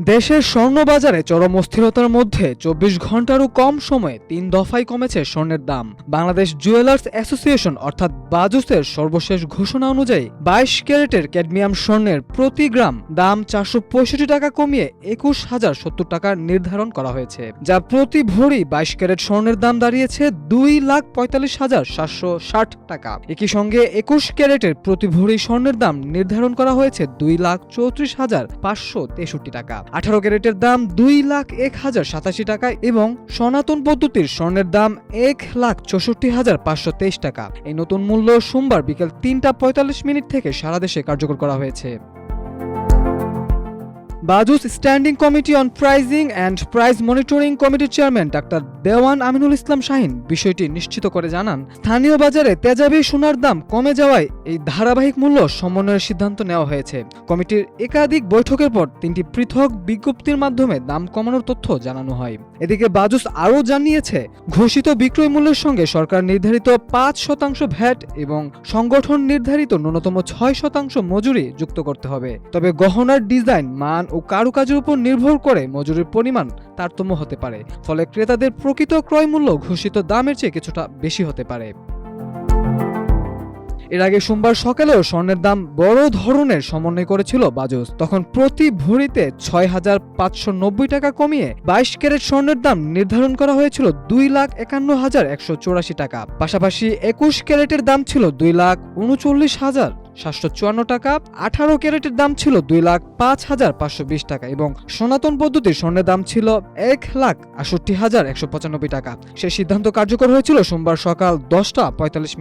দেশের স্বর্ণ বাজারে চরম অস্থিরতার মধ্যে ২৪ ঘন্টারও কম সময়ে ৩ দফায় কমেছে স্বর্ণের দাম। বাংলাদেশ জুয়েলার্স অ্যাসোসিয়েশন অর্থাৎ বাজুসের সর্বশেষ ঘোষণা অনুযায়ী ২২ ক্যারেটের ক্যাডমিয়াম স্বর্ণের প্রতি গ্রাম দাম ৪৬৫ টাকা কমিয়ে ২১,০৭০ টাকা নির্ধারণ করা হয়েছে, যা প্রতি ভরি ২২ ক্যারেট স্বর্ণের দাম দাঁড়িয়েছে ২,৪৫,৭৬০ টাকা। একই সঙ্গে ২১ ক্যারেটের প্রতি ভরি স্বর্ণের দাম নির্ধারণ করা হয়েছে ২,৩৪,৫৬৩ টাকা। ১৮ ক্যারেটের দাম ২,০১,০৮৭ টাকা এবং সনাতন পদ্ধতির স্বর্ণের দাম ১,৬৪,৫২৩ টাকা। এই নতুন মূল্য সোমবার বিকেল ৩টা ৪৫ থেকে সারা দেশে কার্যকর করা হয়েছে। BAJUS standing committee on pricing and price monitoring কমিটির চেয়ারম্যান ডাক্তার দেওয়ান আমিনুল ইসলাম শাহীন বিষয়টি নিশ্চিত করে জানান, স্থানীয় বাজারে তেজাবি সোনার দাম কমে যাওয়ায় এই ধারাবাহিক মূল্য সমন্বয়ের সিদ্ধান্ত নেওয়া হয়েছে। কমিটির একাধিক বৈঠকের পর ৩টি পৃথক বিজ্ঞপ্তির মাধ্যমে দাম কমানোর তথ্য জানানো হয়। এদিকে বাজুস আরও জানিয়েছে, ঘোষিত বিক্রয় মূল্যের সঙ্গে সরকার নির্ধারিত ৫% ভ্যাট এবং সংগঠন নির্ধারিত ন্যূনতম ৬% মজুরি যুক্ত করতে হবে। তবে গহনার ডিজাইন, মান ও কারুকাজের উপর নির্ভর করে মজুরির পরিমাণ তারতম্য হতে পারে, ফলে ক্রেতাদের প্রকৃত ক্রয় মূল্য ঘোষিত দামের চেয়ে কিছুটা বেশি হতে পারে। এর আগে সোমবার সকালেও স্বর্ণের দাম বড় ধরনের সমন্বয় করেছিল বাজুস। তখন প্রতি ভরিতে ৬,৫৯০ টাকা কমিয়ে ২২ ক্যারেট স্বর্ণের দাম নির্ধারণ করা হয়েছিল ২,৫১,১৮৪ টাকা। পাশাপাশি ২১ ক্যারেটের দাম ছিল ২,৩৯,৭৫৪ টাকা, ১৮ ক্যারেটের দাম ছিল ২,০৫,৫২০ টাকা এবং সনাতন পদ্ধতির স্বর্ণের দাম ছিল ১,৬৮,১৯৫ টাকা। সেই সিদ্ধান্ত কার্যকর হয়েছিল সোমবার সকাল ১০টা ৪৫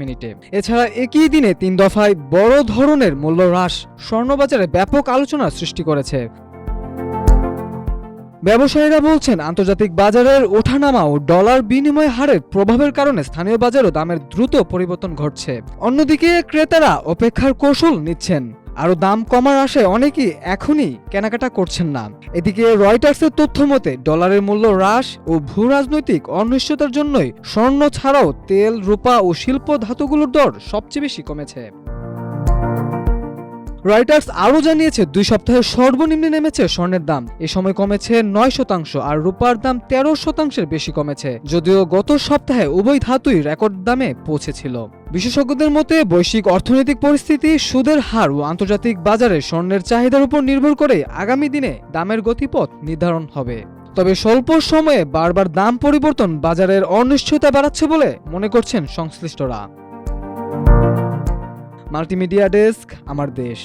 এছাড়া একই দিনে ৩ দফায় বড় ধরনের মূল্য হ্রাস স্বর্ণবাজারে ব্যাপক আলোচনার সৃষ্টি করেছে। ব্যবসায়ীরা বলছেন, আন্তর্জাতিক বাজারের ওঠানামা ও ডলার বিনিময় হারের প্রভাবের কারণে স্থানীয় বাজারেও দামের দ্রুত পরিবর্তন ঘটছে। অন্যদিকে ক্রেতারা অপেক্ষার কৌশল নিচ্ছেন, আরও দাম কমার আশায় অনেকেই এখনই কেনাকাটা করছেন না। এদিকে রয়টার্সের তথ্য মতে ডলারের মূল্য হ্রাস ও ভূরাজনৈতিক অনিশ্চয়তার জন্যই স্বর্ণ ছাড়াও তেল, রূপা ও শিল্প ধাতুগুলোর দর সবচেয়ে বেশি কমেছে। রয়টার্স আরও জানিয়েছে, ২ সপ্তাহে সর্বনিম্নে নেমেছে স্বর্ণের দাম। এ সময় কমেছে ৯% আর রূপার দাম ১৩% বেশি কমেছে, যদিও গত সপ্তাহে উভয় ধাতুই রেকর্ড দামে পৌঁছেছিল। বিশেষজ্ঞদের মতে বৈশ্বিক অর্থনৈতিক পরিস্থিতি, সুদের হার ও আন্তর্জাতিক বাজারে স্বর্ণের চাহিদার উপর নির্ভর করে আগামী দিনে দামের গতিপথ নির্ধারণ হবে। তবে স্বল্প সময়ে বারবার দাম পরিবর্তন বাজারের অনিশ্চয়তা বাড়াচ্ছে বলে মনে করছেন সংশ্লিষ্টরা। মাল্টিমিডিয়া ডেস্ক, আমার দেশ।